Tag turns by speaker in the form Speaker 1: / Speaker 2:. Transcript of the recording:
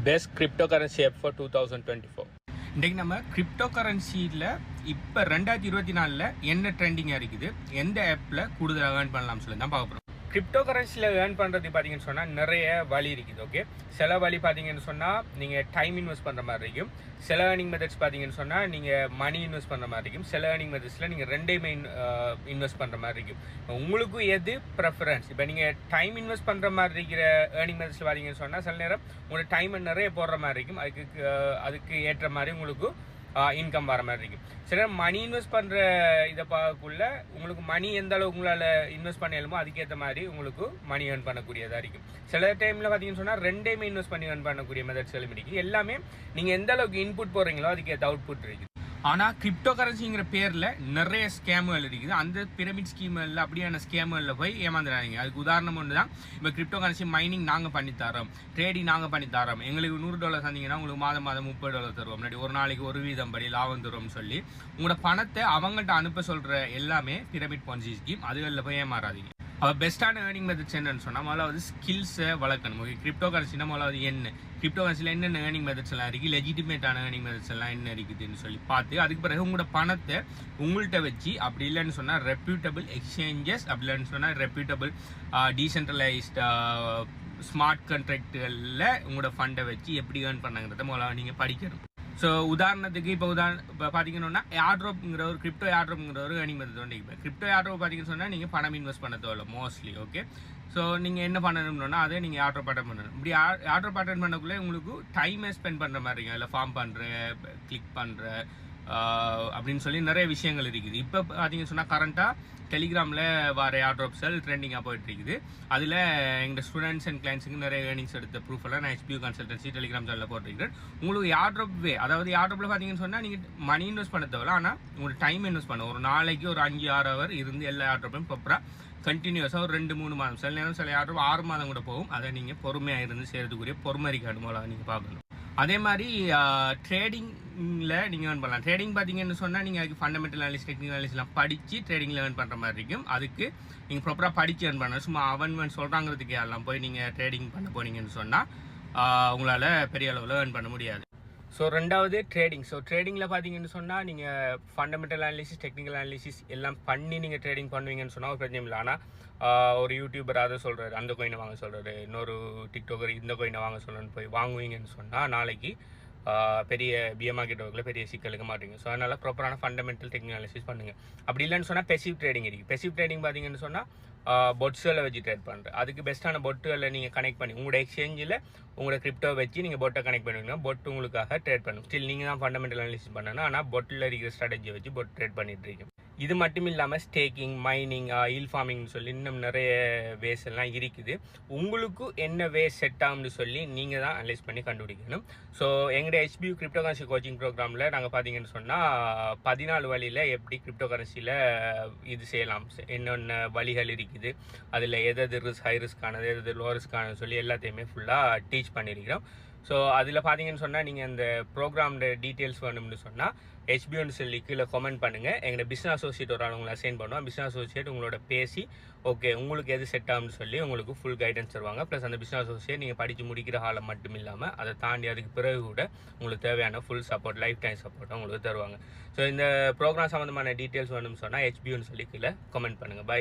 Speaker 1: Best cryptocurrency app for 2024. இன்றைக்கு நம்ம crypto கரன்சியில் இப்போ 2024 என்ன ட்ரெண்டிங்காக இருக்குது, எந்த ஆப்பில் கூடுதலாக ஏர்ன் பண்ணலாம்னு சொல்லி தான் பார்க்க போகிறோம். கிரிப்டோ கரன்சியில் ஏர்ன் பண்ணுறது பார்த்தீங்கன்னு சொன்னால் நிறைய வழி இருக்குது. ஓகே, சில வழி பார்த்தீங்கன்னு சொன்னால் நீங்கள் டைம் இன்வெஸ்ட் பண்ணுற மாதிரி இருக்கும். சில ஏர்னிங் மெத்தட்ஸ் பார்த்தீங்கன்னு சொன்னால் நீங்கள் மணி இன்வெஸ்ட் பண்ணுற மாதிரி இருக்கும். சில ஏர்னிங் மெத்தட்ஸில் நீங்கள் ரெண்டையுமே இன்வெஸ்ட் பண்ணுற மாதிரி இருக்கும். உங்களுக்கு எது ப்ரெஃபரன்ஸ்? இப்போ நீங்கள் டைம் இன்வெஸ்ட் பண்ணுற மாதிரி இருக்கிற ஏர்னிங் மெத்தட்ஸில் பார்த்தீங்கன்னு சொன்னால் சில நேரம் உங்களோட டைமை நிறைய போடுற மாதிரி இருக்கும். அதுக்கு ஏற்ற மாதிரி உங்களுக்கு இன்கம் வர மாதிரி இருக்கும். சில மணி இன்வெஸ்ட் பண்ணுற இதை பார்க்கக்குள்ள உங்களுக்கு மணி எந்த அளவுக்கு உங்களால் இன்வெஸ்ட் பண்ணலுமோ அதுக்கேற்ற மாதிரி உங்களுக்கு மணி ஏர்ன் பண்ணக்கூடியதாக இருக்கும். சில டைமில் பார்த்தீங்கன்னு சொன்னால் ரெண்டையுமே இன்வெஸ்ட் பண்ணி ஏர்ன் பண்ணக்கூடிய மெத்தட்ஸ் எல்லாம் இருக்குது. எல்லாமே நீங்கள் எந்த அளவுக்கு இன்புட் போடுறீங்களோ அதுக்கேற்ற அவுட்புட் இருக்குது. ஆனால் கிரிப்டோ கரன்சிங்கிற பேரில் நிறைய ஸ்கேமுகள் இருக்குது. அந்த பிரமிட் ஸ்கீம்களில் அப்படியான ஸ்கேமுகளில் போய் ஏமாந்துடாதீங்க. அதுக்கு உதாரணம் ஒன்று தான், இப்போ கிரிப்டோ கரன்சி மைனிங் நாங்கள் பண்ணித்தரோம், ட்ரேடிங் நாங்கள் பண்ணித்தரோம், எங்களுக்கு $100 தந்தீங்கன்னா உங்களுக்கு மாதம் $30 தருவோம், முன்னாடி ஒரு நாளைக்கு 1% படி லாபம் தருவோம்னு சொல்லி உங்களோட பணத்தை அவங்கள்ட்ட அனுப்ப சொல்கிற எல்லாமே பிரமிட் பான்சி ஸ்கீம். அதுகளில் போய் ஏமாறாதீங்க. அப்போ பெஸ்ட்டான ஏர்னிங் மெத்தட்ஸ் என்னன்னு சொன்னால் முதலாவது ஸ்கில்ஸை வளர்க்கணும். ஓகே, கிரிப்டோ கரன்சினா முதலாவது என்ன, கிரிப்டோ கரன்சியில் என்னென்ன ஏர்னிங் மெத்தட்ஸ் எல்லாம் இருக்குது, லெஜிட்டிமேட்டான ஏர்னிங் மெத்தட்ஸ் எல்லாம் என்ன இருக்குதுன்னு சொல்லி பார்த்து அதுக்கு பிறகு உங்களோட பணத்தை உங்கள்கிட்ட வச்சு, அப்படி இல்லைன்னு சொன்னால் ரெப்யூட்டபிள் எக்ஸ்சேஞ்சஸ், அப்படி இல்லைன்னு சொன்னால் ரெப்யூட்டபிள் டீசென்ட்ரலைஸ்ட் ஸ்மார்ட் கான்ட்ராக்டுகளில் உங்களோட ஃபண்டை வச்சு எப்படி ஏர்ன் பண்ணாங்கிறத முதல்ல நீங்கள் படிக்கணும். ஸோ உதாரணத்துக்கு இப்போ பார்த்தீங்கன்னா ஏர்ட்ராப்ங்கிற ஒரு கிரிப்டோ ஏர்ட்ராப்ங்கிற ஒரு ஏர்னிங் மெத்தட் வந்து இப்போ கிரிப்டோ ஏர்ட்ராப் பார்த்தீங்கன்னு சொன்னால் நீங்கள் பணம் இன்வெஸ்ட் பண்ண தேவையில்ல மோஸ்ட்லி. ஓகே, ஸோ நீங்கள் என்ன பண்ணணும்னா அதை நீங்கள் ஏர்ட்ராப் அட்டன் பண்ணணும். இப்படி ஏர்ட்ராப் அட்டன் பண்ணக்குள்ளே உங்களுக்கு டைமை ஸ்பெண்ட் பண்ணுற மாதிரி இருக்கும். அதில் ஃபார்ம் பண்ணுற, கிளிக் பண்ணுற அப்படின்னு சொல்லி நிறைய விஷயங்கள் இருக்குது. இப்போ பார்த்தீங்கன்னு சொன்னால் கரண்ட்டாக டெலிகிராமில் வர ஏர்ட்ராப் செல் ட்ரெண்டிங்காக போயிட்டு இருக்குது. அதில் எங்கள் ஸ்டூடெண்ட்ஸ் அண்ட் கிளைண்ட்ஸுக்கு நிறைய ஏர்னிங்ஸ் எடுத்த ப்ரூஃப் எல்லாம் நான் HBU கன்சல்டன்சி டெலிகிராம் சேனலில் போட்டிருக்கிறேன். உங்களுக்கு ஏர்ட்ராப் வே, அதாவது ஏர்ட்ராப்பில் பார்த்தீங்கன்னு சொன்னால் நீங்கள் மணி இன்வெஸ்ட் பண்ண தேவையில்ல, ஆனால் உங்களுக்கு டைம் இன்வெஸ்ட் பண்ண ஒரு நாளைக்கு ஒரு 5-6 ஹவர் இருந்து எல்லா ஏர்ட்ராப்பையும் ப்ராப்பராக கண்டினியூஸாக ஒரு 2-3 மாதம், சில நேரம் சில ஏர்ட்ராப் 6 மாதம் கூட போகும். அதை நீங்கள் பொறுமையாக இருந்து செய்கிறதுக்குரிய பொறுமை காணுமோல நீங்கள் பார்க்கணும். அதே மாதிரி ட்ரேடிங்கில் நீங்கள் ஏர்ன் பண்ணலாம். ட்ரேடிங் பார்த்தீங்கன்னு சொன்னால் நீங்கள் அதுக்கு ஃபண்டமெண்டல் அனாலிசிஸ், டெக்னிக்கல் அனாலிசிஸ்லாம் படித்து ட்ரேடிங்கில் ஏர்ன் பண்ணுற மாதிரி இருக்கும். அதுக்கு நீங்கள் ப்ராப்பராக படித்து ஏர்ன் பண்ணணும். சும்மா அவன் சொல்கிறாங்கிறதுக்கு எல்லாம் போய் நீங்கள் ட்ரேடிங் பண்ண போனீங்கன்னு சொன்னால் உங்களால் பெரிய அளவில் ஏர்ன் பண்ண முடியாது. ஸோ ரெண்டாவது ட்ரேடிங். ஸோ ட்ரேடிங்கில் பார்த்தீங்கன்னு சொன்னால் நீங்கள் ஃபண்டமெண்டல் அனாலிசிஸ், டெக்னிக்கல் அனாலிசிஸ் எல்லாம் பண்ணி நீங்கள் ட்ரேடிங் பண்ணுவீங்கன்னு சொன்னால் ஒரு பிரச்சனை இல்லை. ஆனால் ஒரு யூடியூபர் அதை சொல்கிறாரு, அந்த கோயினை வாங்க சொல்கிறாரு, இன்னொரு டிக்டாக்கர் இந்த கோயினை வாங்க சொல்கிறேன்னு போய் வாங்குவீங்கன்னு சொன்னால் நாளைக்கு பெரிய பிஎம் மார்க்கெட் ஒர்க்கில் பெரிய சிக்கலுக்கு மாட்டீங்க. ஸோ அதனால் ப்ராப்பரான ஃபண்டமெண்டல் டெக்னிக்கல் அனாலிசிஸ் பண்ணுங்கள். அப்படி இல்லைன்னு சொன்னால் பெசிவ் ட்ரேடிங் இருக்குது. பெசிவ் ட்ரேடிங் பார்த்தீங்கன்னு சொன்னால் பொட்ஸுகளை வச்சு ட்ரேட் பண்ணுறேன். அதுக்கு பெஸ்ட்டான பொட்டுகளை நீங்கள் கனெக்ட் பண்ணி உங்களோட எக்ஸ்சேஞ்சில் உங்களோட கிரிப்டோ வச்சு நீங்கள் பொட்டை கனெக்ட் பண்ணுவீங்கன்னா பொட்டு உங்களுக்காக ட்ரேட் பண்ணும். ஸ்டில் நீங்கள் தான் ஃபண்டமெண்டல் அனாலிசிஸ் பண்ணணும், ஆனால் பொட்டில் இருக்கிற ஸ்ட்ராட்டஜியை வச்சு பொட் ட்ரேட் பண்ணிட்டு இருக்கீங்க. இது மட்டும் இல்லாமல் ஸ்டேக்கிங், மைனிங், ஹில் ஃபார்மிங்னு சொல்லி இன்னும் நிறைய வேஸ் எல்லாம் இருக்குது. உங்களுக்கு என்ன வே செட் ஆகும்னு சொல்லி நீங்கள் தான் அனலைஸ் பண்ணி கண்டுபிடிக்கணும். ஸோ எங்களுடைய HBU கிரிப்டோ கரன்சி கோச்சிங் ப்ரோக்ராமில் நாங்கள் பார்த்தீங்கன்னு சொன்னால் 14 வழியில் எப்படி கிரிப்டோ கரன்சியில் இது செய்யலாம், என்னென்ன வழிகள் இருக்குது, அதில் எது ஹை ரிஸ்க்கானது, எது லோ ரிஸ்க்கானது சொல்லி எல்லாத்தையுமே ஃபுல்லாக டீச் பண்ணியிருக்கிறோம். ஸோ அதில் பார்த்தீங்கன்னு சொன்னால் நீங்கள் இந்த ப்ரோக்ராமோட டீட்டெயில்ஸ் வேணும்னு சொன்னால் HBUன்னு சொல்லி கீழே கமெண்ட் பண்ணுங்கள். எங்களோட பிஸ்னஸ் அசோசியேட் ஒரு ஆள் உங்களை அசைன் பண்ணுவோம். பிஸ்னஸ் அசோசியேட் உங்களோட பேசி ஓகே உங்களுக்கு எது செட் ஆகும்னு சொல்லி உங்களுக்கு ஃபுல் கைடன்ஸ் தருவாங்க. ப்ளஸ் அந்த பிஸ்னஸ் அசோசியேட் நீங்கள் படித்து முடிக்கிற காலம் மட்டும் இல்லாமல் அதை தாண்டி அதுக்கு பிறகு கூட உங்களுக்கு தேவையான ஃபுல் சப்போர்ட், லைஃப் டைம் சப்போர்ட்டை உங்களுக்கு தருவாங்க. ஸோ இந்த ப்ரோக்ராம் சம்மந்தமான டீட்டெயில்ஸ் வேணும்னு சொன்னால் HBUன்னு சொல்லி கீழே கமெண்ட் பண்ணுங்கள். பை.